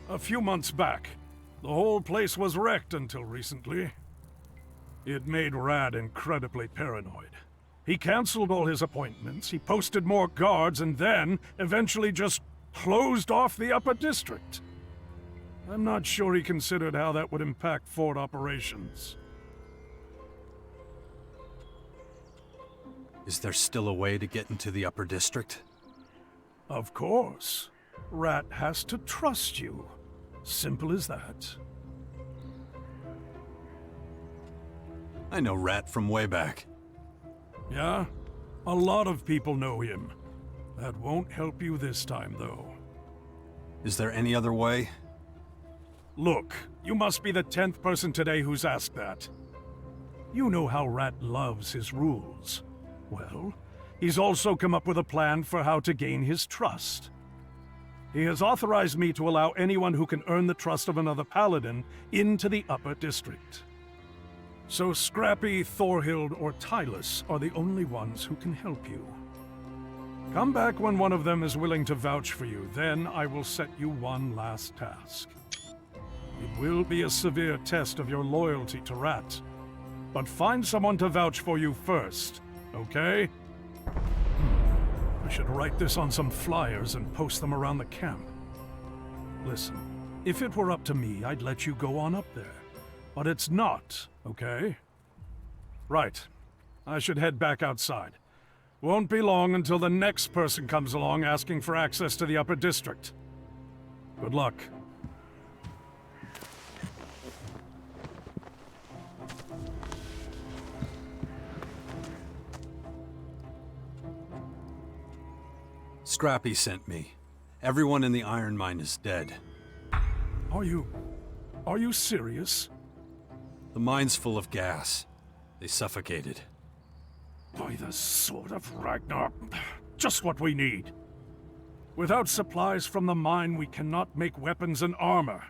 A few months back. The whole place was wrecked until recently. It made Rad incredibly paranoid. He canceled all his appointments, he posted more guards, and then eventually just closed off the upper district. I'm not sure he considered how that would impact fort operations. Is there still a way to get into the upper district? Of course. Rat has to trust you. Simple as that. I know Rat from way back. Yeah? A lot of people know him. That won't help you this time, though. Is there any other way? Look, you must be the 10th person today who's asked that. You know how Rat loves his rules. Well, he's also come up with a plan for how to gain his trust. He has authorized me to allow anyone who can earn the trust of another paladin into the upper district. So Scrappy, Thorhild, or Tylus are the only ones who can help you. Come back when one of them is willing to vouch for you, then I will set you one last task. It will be a severe test of your loyalty to Rat, but find someone to vouch for you first, okay? I should write this on some flyers and post them around the camp. Listen, if it were up to me, I'd let you go on up there. But it's not, okay? Right. I should head back outside. Won't be long until the next person comes along asking for access to the upper district. Good luck. Scrappy sent me. Everyone in the iron mine is dead. Are you serious? The mine's full of gas. They suffocated. By the sword of Ragnar, just what we need. Without supplies from the mine, we cannot make weapons and armor.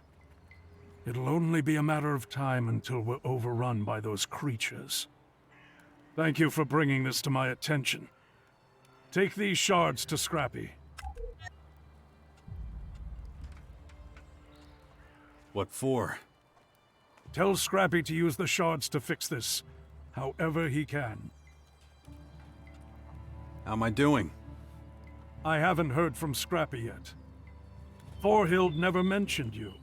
It'll only be a matter of time until we're overrun by those creatures. Thank you for bringing this to my attention. Take these shards to Scrappy. What for? Tell Scrappy to use the shards to fix this, however he can. How am I doing? I haven't heard from Scrappy yet. Thorhild never mentioned you.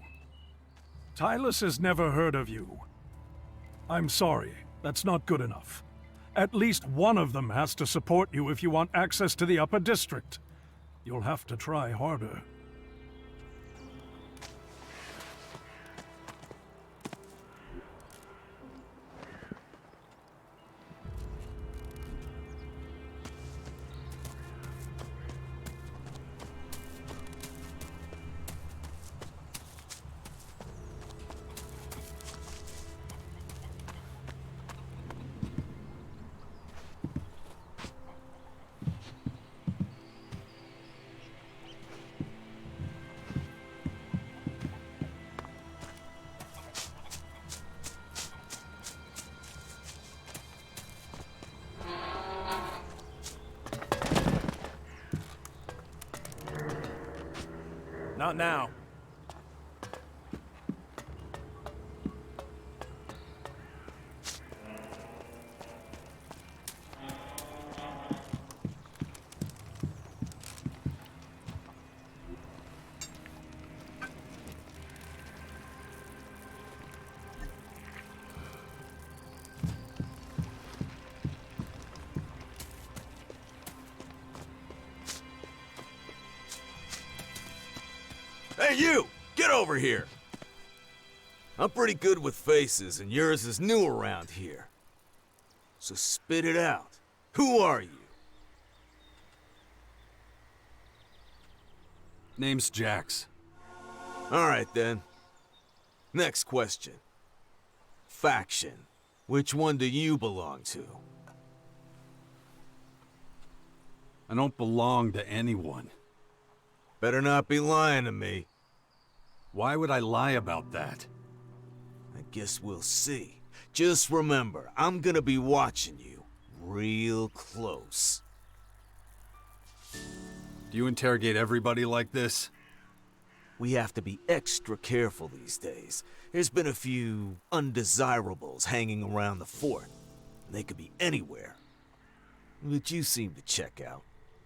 Tylus has never heard of you. I'm sorry, that's not good enough. At least one of them has to support you if you want access to the upper district. You'll have to try harder. Not now. Hey, you! Get over here! I'm pretty good with faces, and yours is new around here. So spit it out. Who are you? Name's Jax. Alright then. Next question. Faction. Which one do you belong to? I don't belong to anyone. Better not be lying to me. Why would I lie about that? I guess we'll see. Just remember, I'm gonna be watching you real close. Do you interrogate everybody like this? We have to be extra careful these days. There's been a few undesirables hanging around the fort. They could be anywhere. But you seem to check out.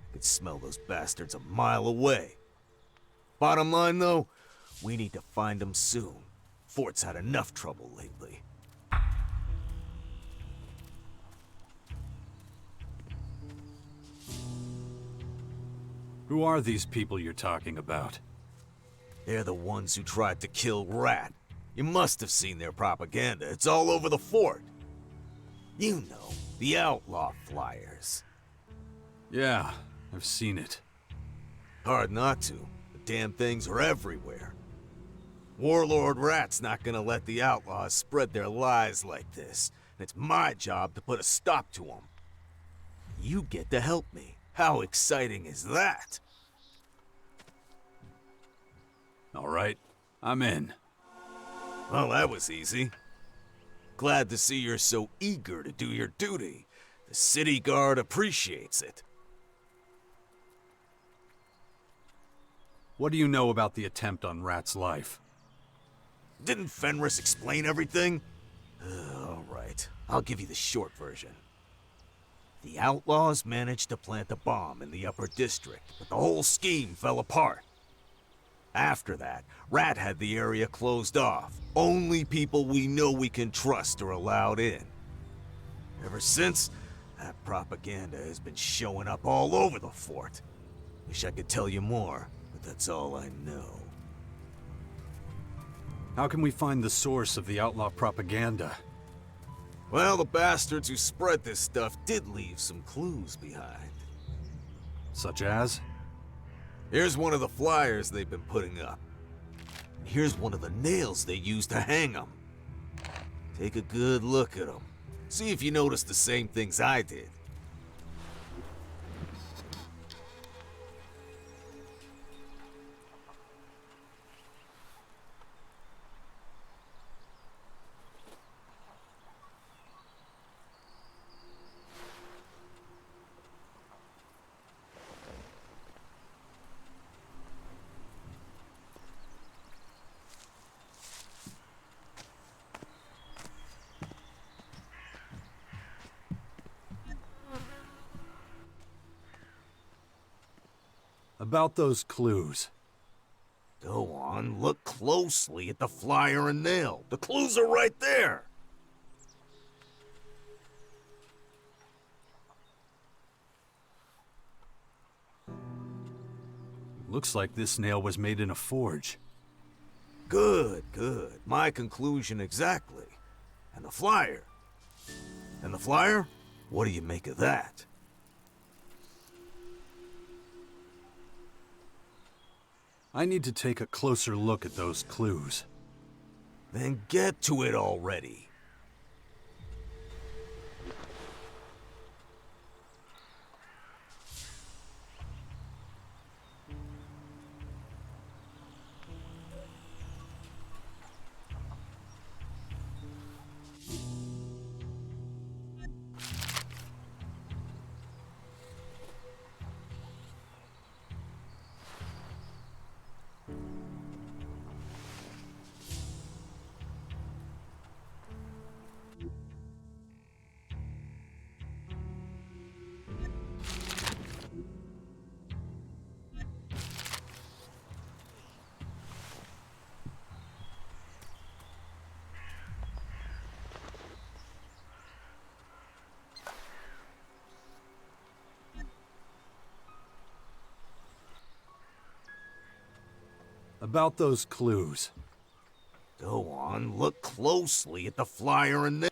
I could smell those bastards a mile away. Bottom line, though, we need to find them soon. Fort's had enough trouble lately. Who are these people you're talking about? They're the ones who tried to kill Rat. You must have seen their propaganda. It's all over the fort. You know, the outlaw flyers. Yeah, I've seen it. Hard not to. The damn things are everywhere. Warlord Rat's not gonna let the outlaws spread their lies like this. It's my job to put a stop to them. You get to help me. How exciting is that? All right, I'm in. Well, that was easy. Glad to see you're so eager to do your duty. The city guard appreciates it. What do you know about the attempt on Rat's life? Didn't Fenris explain everything? All right, I'll give you the short version. The outlaws managed to plant a bomb in the upper district, but the whole scheme fell apart. After that, Rat had the area closed off. Only people we know we can trust are allowed in. Ever since, that propaganda has been showing up all over the fort. Wish I could tell you more, but that's all I know. How can we find the source of the outlaw propaganda? Well, the bastards who spread this stuff did leave some clues behind. Such as? Here's one of the flyers they've been putting up. And here's one of the nails they used to hang them. Take a good look at them. See if you notice the same things I did. About those clues. Go on, look closely at the flyer and nail. The clues are right there. Looks like this nail was made in a forge. Good, good. My conclusion exactly. And the flyer? And the flyer? What do you make of that? I need to take a closer look at those clues. Then get to it already. About those clues. Go on, look closely at the flyer and then...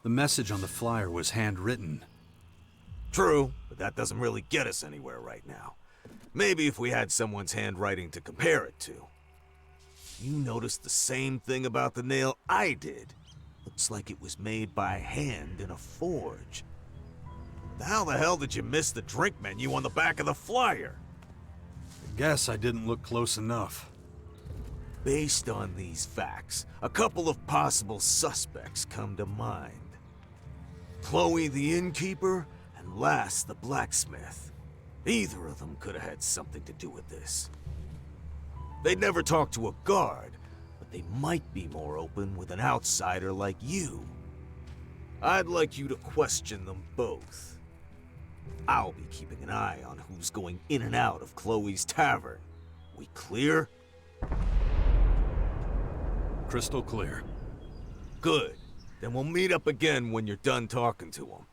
The message on the flyer was handwritten. True, but that doesn't really get us anywhere right now. Maybe if we had someone's handwriting to compare it to. You noticed the same thing about the nail I did. Looks like it was made by hand in a forge. How the hell did you miss the drink menu on the back of the flyer? I guess I didn't look close enough. Based on these facts, a couple of possible suspects come to mind. Chloe the innkeeper, and Lass the blacksmith. Either of them could have had something to do with this. They'd never talk to a guard, but they might be more open with an outsider like you. I'd like you to question them both. I'll be keeping an eye on who's going in and out of Chloe's tavern. We clear? Crystal clear. Good. Then we'll meet up again when you're done talking to them.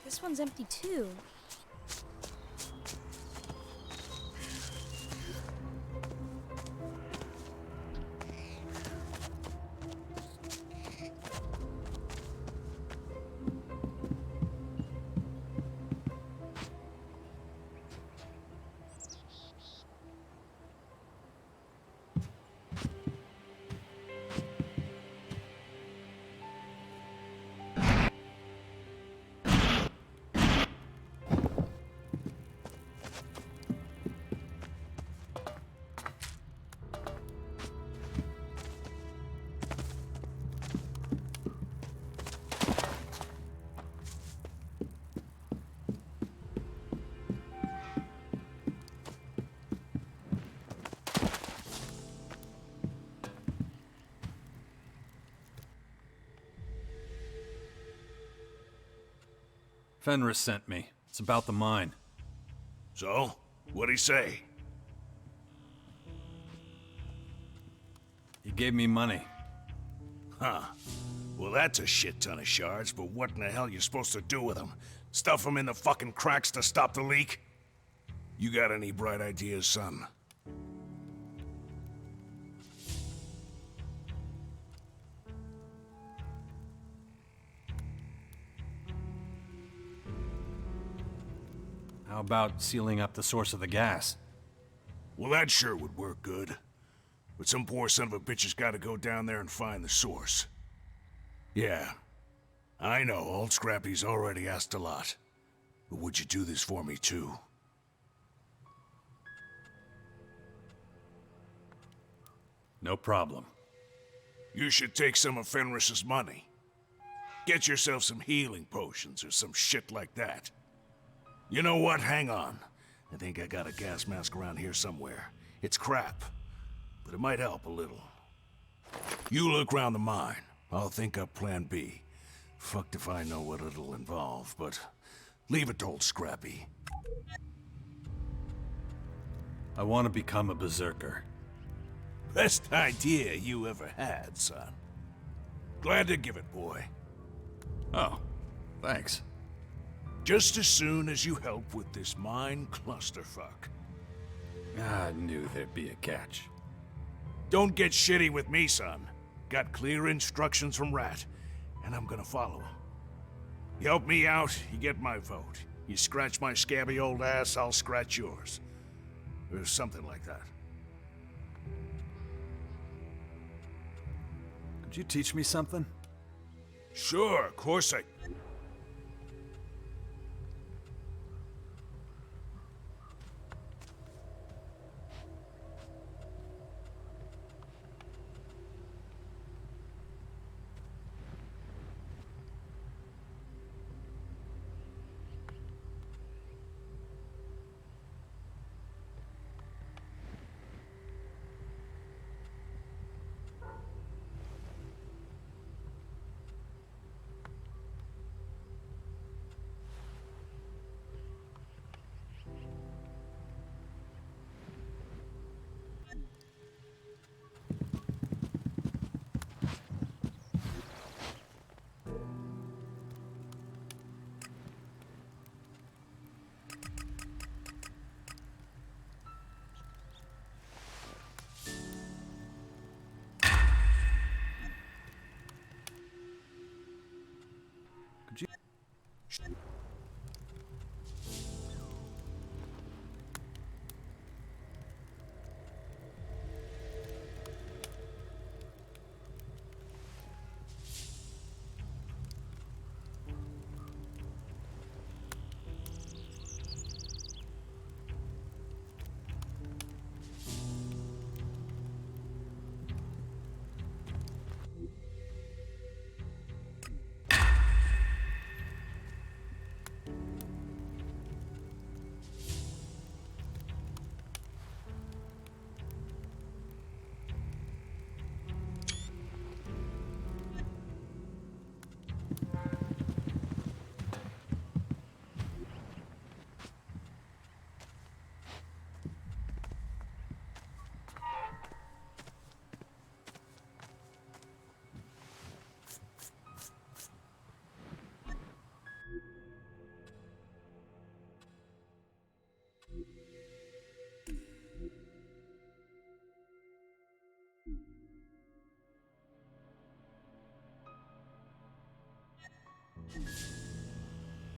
This one's empty too. Fenris sent me. It's about the mine. So? What'd he say? He gave me money. Huh. Well, that's a shit ton of shards, but what in the hell you supposed to do with them? Stuff them in the fucking cracks to stop the leak? You got any bright ideas, son? How about sealing up the source of the gas? Well, that sure would work good. But some poor son of a bitch has got to go down there and find the source. Yeah. I know, old Scrappy's already asked a lot. But would you do this for me, too? No problem. You should take some of Fenris's money. Get yourself some healing potions or some shit like that. You know what? Hang on. I think I got a gas mask around here somewhere. It's crap, but it might help a little. You look around the mine. I'll think up plan B. Fucked if I know what it'll involve, but leave it to old Scrappy. I want to become a Berserker. Best idea you ever had, son. Glad to give it, boy. Oh, thanks. Just as soon as you help with this mine clusterfuck. I knew there'd be a catch. Don't get shitty with me, son. Got clear instructions from Rat, and I'm gonna follow him. You help me out, you get my vote. You scratch my scabby old ass, I'll scratch yours. Or something like that. Could you teach me something? Sure, of course I... Shoot.